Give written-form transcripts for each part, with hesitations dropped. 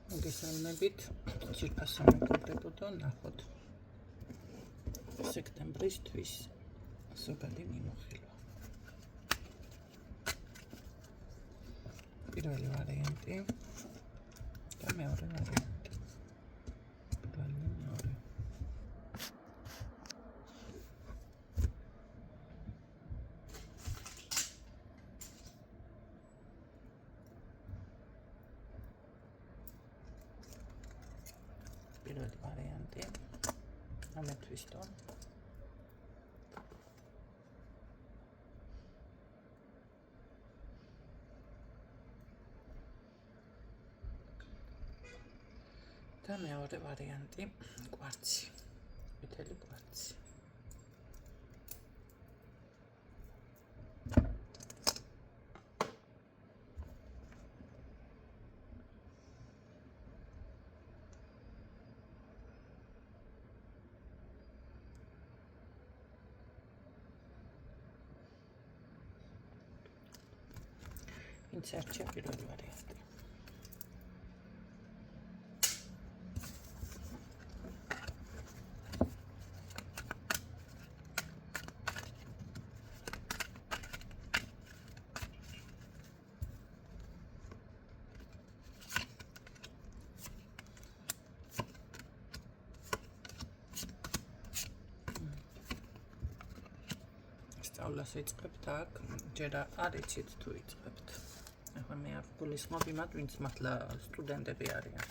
მოგესალმებით, ძვირფასი მეგობრებო, ნახოთ სექტემბრისთვის ზოგადი მიმოხილვა. პირველი ვარიანტი და მეორე ვარიანტი. პირველი და მეორე. პირველი ვარიანტი ამეთვისტო და მეორე ვარიანტი კვარცი, ყვითელი კვარცი. ინსერტი პირველი ვარიანტი. სწავლას იწყებთ აქ, ჯერ არ იცით თუ იწყებთ. ახლა მე არ გულისხმობ იმათ, ვინც მართლა სტუდენტები არიან.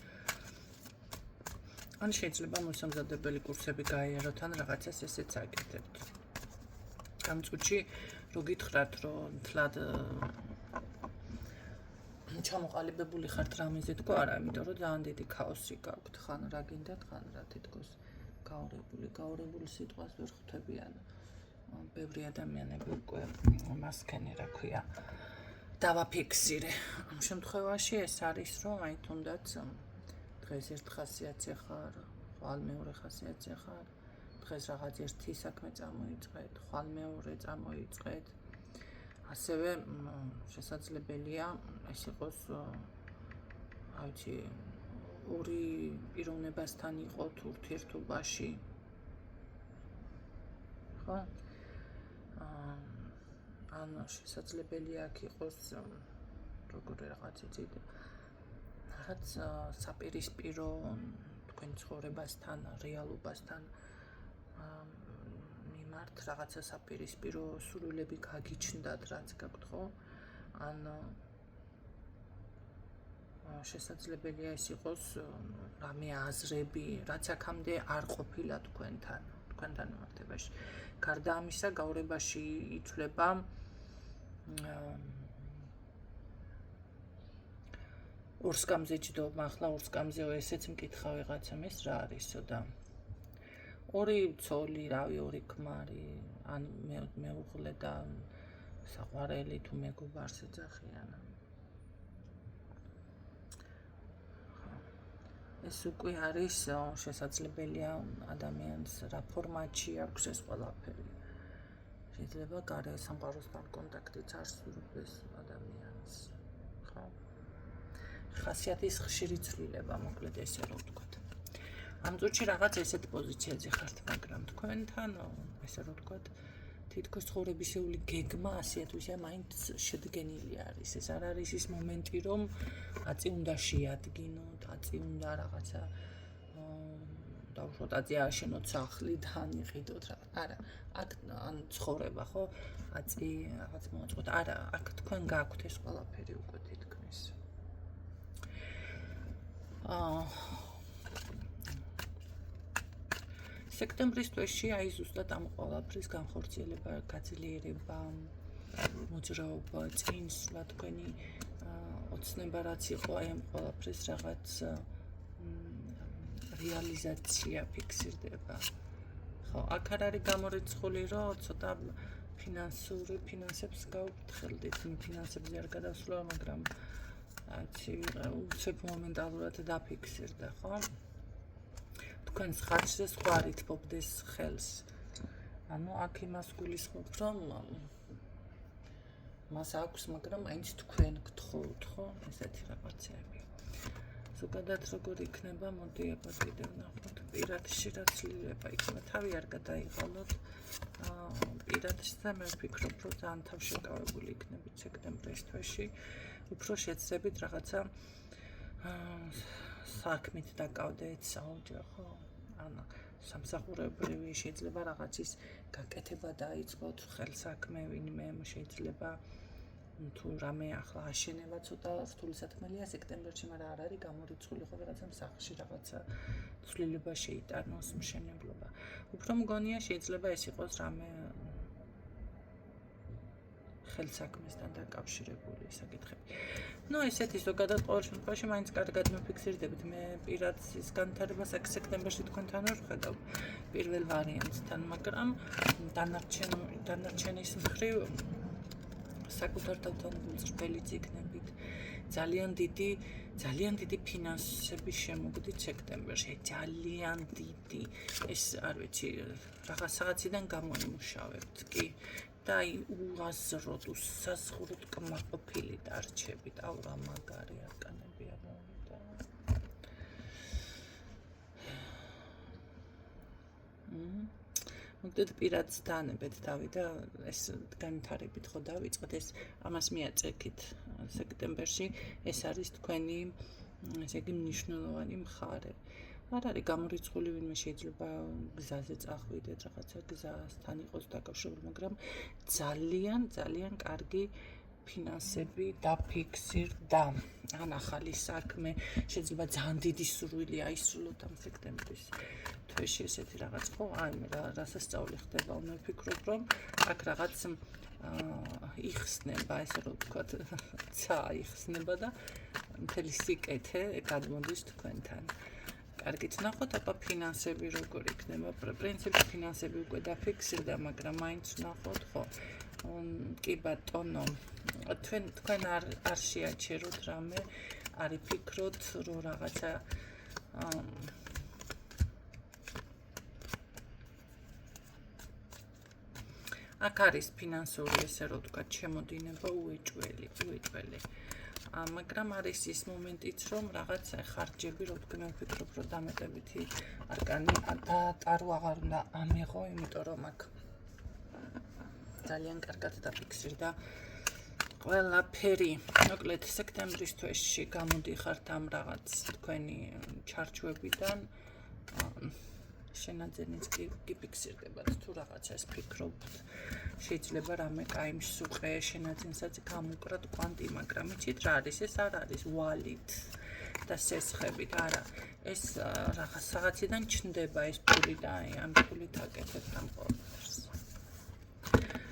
ან შეიძლება მოსამზადებელი კურსები გაიაროთ, ან რაღაცას ესეც აკეთებთ. ამ წუთში რო გითხრათ, რომ თლად ჩამოყალიბებული ხართ რამეზე თქო არა, იმიტომ რომ ძალიან დიდი ქაოსი გაქვთ, ხან რა გინდათ, ხან რა თითქოს გაურებული სიტყვას ვერ ხვდებიან. ბევრი ადამიანები უკვე მასქენი რა ქვია დავაფიქსირე. ამ შემთხვევაში ეს არის, რომ აი თუნდაც დღეს ერთ ხასიათზე ხარ, ხვალ მეორე ხასიათზე ხარ, დღეს რაღაც ერთი საქმე წამოიწყეთ, ხვალ მეორე წამოიწყეთ. ასევე შესაძლებელია ეს იყოს აი ვიცი ორი პიროვნებასთან იყოთ ურთიერთობაში. ხო? ან შესაძლებელია აქ იყოს როგორი რაღაც იცით რაღაც საპირისპირო თქვენ ცხოვრებასთან, რეალობასთან მიმართ რაღაცა საპირისპირო სურვილები გაგიჩნდათ, რაც გაქვთ, ხო? ან შესაძლებელია ეს იყოს რამე აზრები, რაც აქამდე არ ყოფილა თქვენთან მიმართებაში. გარდა ამისა, გაურებაში ითვლება ორსკამზე ჯდომა, ახლა ორსკამზეო ესეც მკითხა ვიღაცამ, ეს რა არისო და ორი ცოლი, რავი, ორი ქმარი, ან მეუღლე და საყვარელი თუ მეგობარს ეძახიან. ეს უკვე არის შესაძლებელია ადამიანს რა ფორმატში აქვს ეს ყველაფერი. შეიძლება გარე სამყაროსთან კონტაქტიც არ სურდეს ადამიანს. ხო? ხასიათის ხშირი ცვლილება, მოკლედ ესე რომ ვთქვათ. ამ წუთში რაღაც ესეთ პოზიციაზე ხართ, მაგრამ თქვენთან ესე რომ ვთქვათ, თითქოს ცხოვრებისეული გეგმა ასიათვისა მაინც შედგენილი არის. ეს არ არის ის მომენტი, რომ აწი უნდა შეადგინოთ, აწი უნდა რაღაცა დავუშვათ, აწი ააშენოთ სახლი და ანიღიდოთ რა. არა, აქ ან ცხოვრება, ხო? აწი რაღაც მოაწყოთ. არა, აქ თქვენ გაქვთ ეს ყველაფერი უკვე თითქმის. სექტემბრის თვეში აი ზუსტად ამ ყველაფრის განხორციელება, გაძლიერება, მოძრაობა, წინსვლა თქვენი ოცნება რაც იყო აი ამ ყველაფრის რაღაც რეალიზაცია ფიქსირდება. ხო, აქ არ არის გამორიცხული, რომ ცოტა ფინანსებს გავფრთხილდით, ფინანსებზე არ გადავსვლა, მაგრამ აცი უცებ მომენტალურად დაფიქსირდა, ხო? თქვენს ხარჯზე სხვა რითმობდეს ხელს. ანუ აქ იმას გულისხმობ, რომ მას აქვს, მაგრამ აინც თქვენ გთხოვთ, ხო? ესეთი რაღაცები. ზოგადად როგორ იქნება, მოდი აბა კიდევ ნახოთ. პირადში რა ცვლილება იქნება, თავი არ გადაიღალოთ. პირადში მე ვფიქრობ, რომ ძალიან თავშეკავებული იქნებით სექტემბრის თვეში. უფრო შეძლებთ რაღაცა საქმით დაკავდეთ, საოჯახო, ხო? ანუ სამსახურებრივი შეიძლება რაღაცის გაკეთება დაიწყოთ, ხელსაქმე ვინმე შეიძლება თუ რამე ახლა აშენება ცოტა რთული საქმეა სექტემბერში, მაგრამ არ არის გამორიცხული ხო რაღაცა სახლში რაღაცა ცვლილება შეიტანოს მშენებლობა. უფრო მგონია შეიძლება ეს იყოს რამე ხელსაქმესთან დაკავშირებული საკითხები. ესეთი ზოგადად ყოველ შემთხვევაში მაინც კარგად მიფიქსირდებით. მე პირადის განვითარებას სექტემბერში თქვენთან არ ვხედავ პირველ ვარიანტთან, მაგრამ დანარჩენის მხრივ საკუთარ თავთან გულწრფელიც იქნებით. ძალიან დიდი ფინანსების შემოგდით სექტემბერში, ძალიან დიდი. ეს არ ვიცი, რაღაციდან გამოიმუშავებთ კი. და უაზროდ, უსაზღვროდ კმაყოფილი დარჩებით. აუ რა მაგარი არკანებია მოვიდა. მოგდეთ პირადს დაანებეთ თავი და ეს განვითარებით ხო დავიწყოთ, ეს ამას მიაწექით სექტემბერში, ეს არის თქვენი ესე იგი მნიშვნელოვანი მხარე. არ არის გამორიცხული ვინმე შეიძლება გზაზე წახვიდეთ, რაღაცა გზასთან იყოს დაკავშირებული, მაგრამ ძალიან კარგი ფინანსები დაფიქსირდა. ან ახალი საქმე, შეიძლება ძალიან დიდი სურვილი აისრულოთ ამ სექტემბრის თვეში ესეთი რაღაც ხო? მე რასასწაული ხდება, მე ვფიქრობ, რომ აქ რაღაც იხსნება, ესე რომ ვთქვათ, იხსნება და მთელი სიკეთე გადმოდის თქვენთან. კარგით ნახოთ, აბა ფინანსები როგორ იქნება. პრინციპი ფინანსები უკვე დაფიქსირდა, მაგრამ მაინც ნახოთ, ხო? კი ბატონო, თქვენ არ შეაჩეროთ რამე, არ იფიქროთ, რომ რაღაცა აქ არის ფინანსური, ესე რომ ვთქვათ, შემოდინება უეჭველი. მაგრამ არის ის მომენტიც, რომ რაღაც ხარჯები, რო თქვენ ვფიქრობ, რომ დამეტებითი არკანი დატარო აღარ უნდა ამეღო, იმიტომ რომ აქ ძალიან კარგად დაფიქსირდა ყველაფერი. მოკლედ სექტემბრის თვეში გამოდიხართ ამ რაღაც თქვენი ჩარჩოებიდან. შენაძენიც კი ფიქსირდებათ თუ რაღაცას ფიქრობთ. შეიძლება რამე კაი მსუყე შენაძენსაც გამუკრათ კვანტი, მაგრამ იცით რა არის? ეს არ არის ვალით და სესხებით, არა. ეს რაღაციდან ჩნდება ეს ფული და ამ ფულით აკეთებთ ამ ყველაფერს.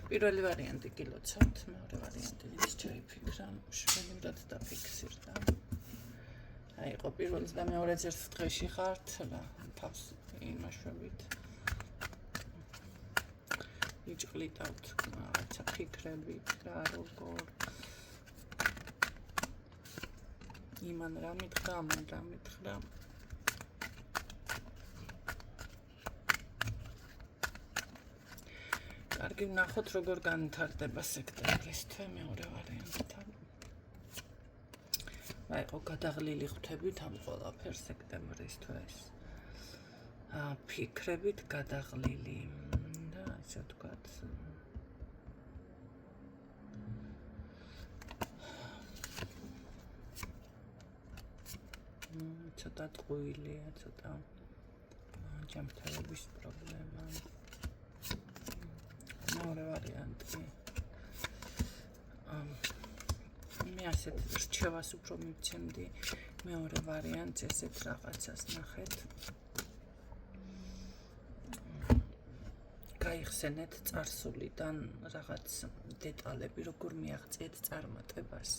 პირველი ვარიანტი კი ლოცავთ, მეორე ვარიანტი ის ჩაიფიქრა, შვენივრად დაფიქსირდა. იყო პირველი და მეორეც ერთ დღეში ხართ რა, თავს იმაშვებით. იჭყლიტავთ რაღაცა ფიქრებით რა როგორ იმან რა მითხრა, ამან რა მითხრა. კარგი ვნახოთ როგორ განვითარდება სექტემბრის თვე მეორე ვარიანტთან. იყო გადაღლილი ხვდებით ამ ყველაფერს სექტემბრის თვეს. ფიქრებით გადაღლილი და ასე ვთქვათ. ცოტა ტყუილია, ცოტა ჯანმრთელობის პრობლემა. მეორე ვარიანტი. მე ასეთ რჩევას უფრო მივცემდი. მეორე ვარიანტს ესეთ რაღაცას ნახეთ. გაიხსენეთ წარსულიდან რაღაც დეტალები, როგორ მიაღწიეთ წარმატებას.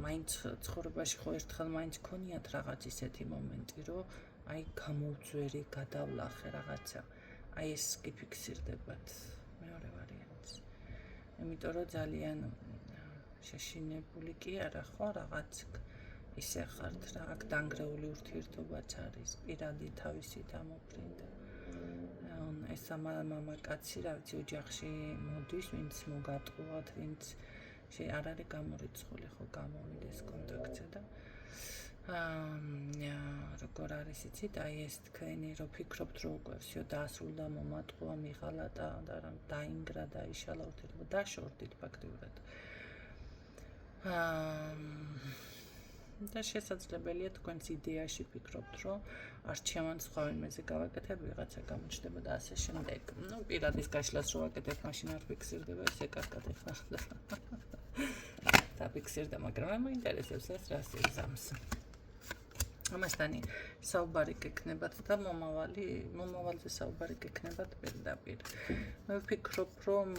მაინც ცხოვრებაში ხო ერთხელ მაინც ქონიათ რაღაც ისეთი მომენტი, რომ აი გამოვძვერი, გადავლახე რაღაცა. აი ეს კი ფიქსირდებათ მეორე ვარიანტს. იმიტომ რომ ძალიან შეშინებული კი არა ხო რაღაც ისე ხართ რა, აქ დანგრეული ურთიერთობაც არის, პირადი თავისი დამოფრინდა. ეს მამაკაცი რა ვიცი ოჯახში მოდის, ვინც მოგატყუათ, ვინც არ არის გამორიცხული ხო გამოვიდეს კონტაქტზე და როგორ არის იცით, აი ეს თქვენი რო ფიქრობთ რომ უკვე всё დაასრულდა, მომატყვა, მიღალატა და დაინგრა და იშალა ურთიერთობა, დაშორდით ფაქტიურად. და შესაძლებელია თქვენს იდეაში ფიქრობთ, რომ არჩევან სხვა ვინმეზე გავაკეთებ, ვიღაცა გამოჩნდება და ასე შემდეგ. ნუ პირადის გაშლას რო ვაკეთებ, მაშინ არ ფიქსირდება, ესე კარგად ეხლა. დაფიქსირდა, მაგრამ მე მაინტერესებს ეს რას იგზამს. ამასთან საუბარი გექნებათ და მომავალზე საუბარი გექნებათ პირდაპირ. მე ვფიქრობ, რომ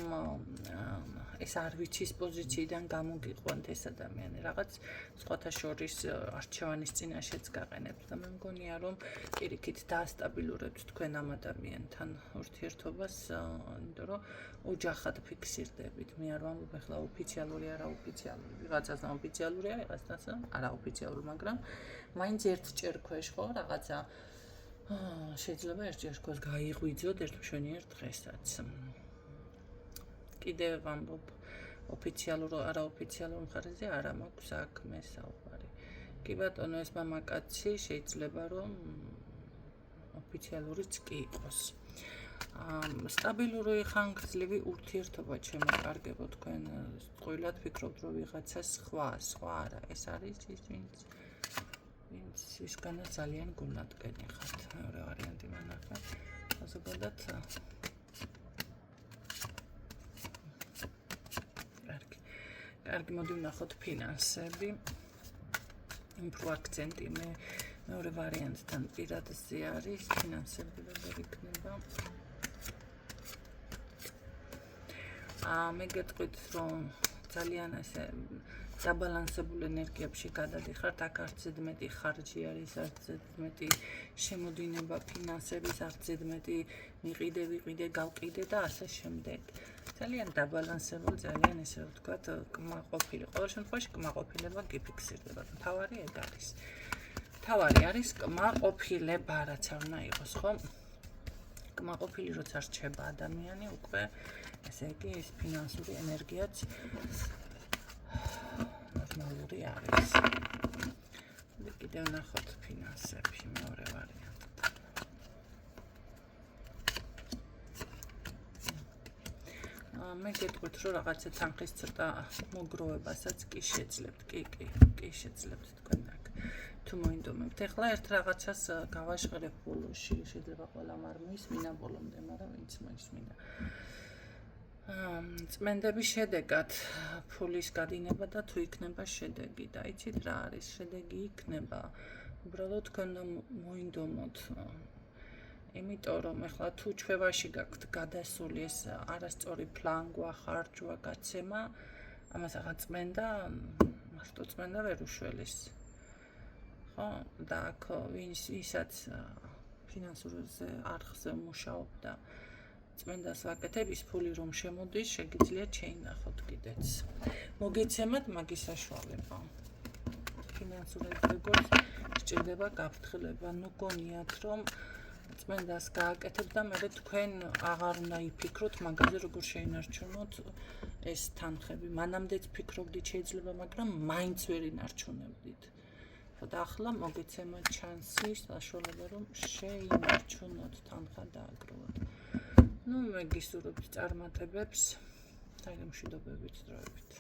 ეს არ ვიცის პოზიციიდან გამოგიყვანთ ეს ადამიანი, რაღაც სხვათა შორის არჩევანის წინაშეც გაყენებთ და მე მგონია, რომ პირიქით დაასტაბილურებთ თქვენ ამ ადამიანთან ურთიერთობას, იმიტომ რომ ოჯახად ფიქსირდებით. მე არ ვამბობ ახლა ოფიციალური, არაოფიციალური, ვიღაცას ოფიციალურია, ვიღაცას არაოფიციალური, მაგრამ მაინც ერთჯერ ქვეშ ხო რაღაცა შეიძლება ერთჯერ თქვას გაიღვიძოთ ერთ მშვენიერ დღესაც. კიდევ ვამბობ ოფიციალურ არაოფიციალურ მხარეზე არ მაქვს საქმე საუბარი. კი ბატონო, ეს მამაკაცი შეიძლება რომ ოფიციალურიც კი იყოს. სტაბილური ხანგრძლივი ურთიერთობა შემოკარგებო თქვენ წყვილად ფიქრობთ რომ ვიღაცა სხვა არა, ეს არის ის ვინც ვისგანაც ძალიან გულნატკენი ხართ. მეორე ვარიანტი მანახა. ზოგადად კარგი, მოდი ვნახოთ ფინანსები. უფრო აქცენტი მეორე ვარიანტთან პირადზე არის, ფინანსები როგორ იქნება. მე გეტყვით, რომ ძალიან ესე დაბალანსებულ ენერგიებში გადადიხართ, აქ არც ზედმეტი ხარჯი არის, არც ზედმეტი შემოდინება ფინანსების, არც ზედმეტი მიყიდე, გავყიდე და ასე შემდეგ. ძალიან დაბალანსებული, ძალიან ესე ვთქვათ, კმაყოფილი. ყოველ შემთხვევაში კმაყოფილება გიფიქსირდება. მთავარი ეგ არის. მთავარი არის კმაყოფილება, რაც არ უნდა იყოს, ხო? კმაყოფილი როცა რჩება ადამიანი, უკვე ესე იგი ეს ფინანსური ენერგიაც ნორმალური არის. კიდევ ნახოთ ფინანსები მეორე ვარიანტი. მე გეტყვით, რომ რაღაცა თანხის ცოტა მოგროვებასაც კი შეძლებთ, კი შეძლებთ თქვენ აქ. თუ მოინდომებთ, ეხლა ერთ რაღაცას გავაშღერებ ბოლოში, შეიძლება ყველამ არ მოისმინა ბოლომდე, მაგრამ ვინც მოისმინა. წმენდების შედეგად ფულის გადინება და თუ იქნება შედეგი და იცით რა არის შედეგი იქნება უბრალოდ თქვენ მოინდომოთ იმიტომ რომ ეხლა თუ ჩვევაში გაქვთ გადასული ეს არასწორი ფლანგვა ხარჯვა გაცემა ამას აღარ წმენდა მარტო წმენდა ვერ უშველის ხო და აქ ვისაც ფინანსურ არხზე მუშაობდა წმენდას ვაკეთებ ის ფული რომ შემოდის შეგიძლიათ შეინახოთ კიდეც მოგეცემათ მაგის საშუალება ფინანსურად როგორც სჭირდება გაფრთხილება ნუ გონიათ რომ წმენდას გააკეთებ და მე თქვენ აღარ უნდა იფიქროთ მაგაზე როგორ შეინარჩუნოთ ეს თანხები მანამდეც ფიქრობდით შეიძლება მაგრამ მაინც ვერ ინარჩუნებდით და ახლა მოგეცემათ ჩანსი საშუალება რომ შეინარჩუნოთ თანხა და აგროვოთ ну მე გისურვებთ წარმატებებს და მშვიდობებით დროებით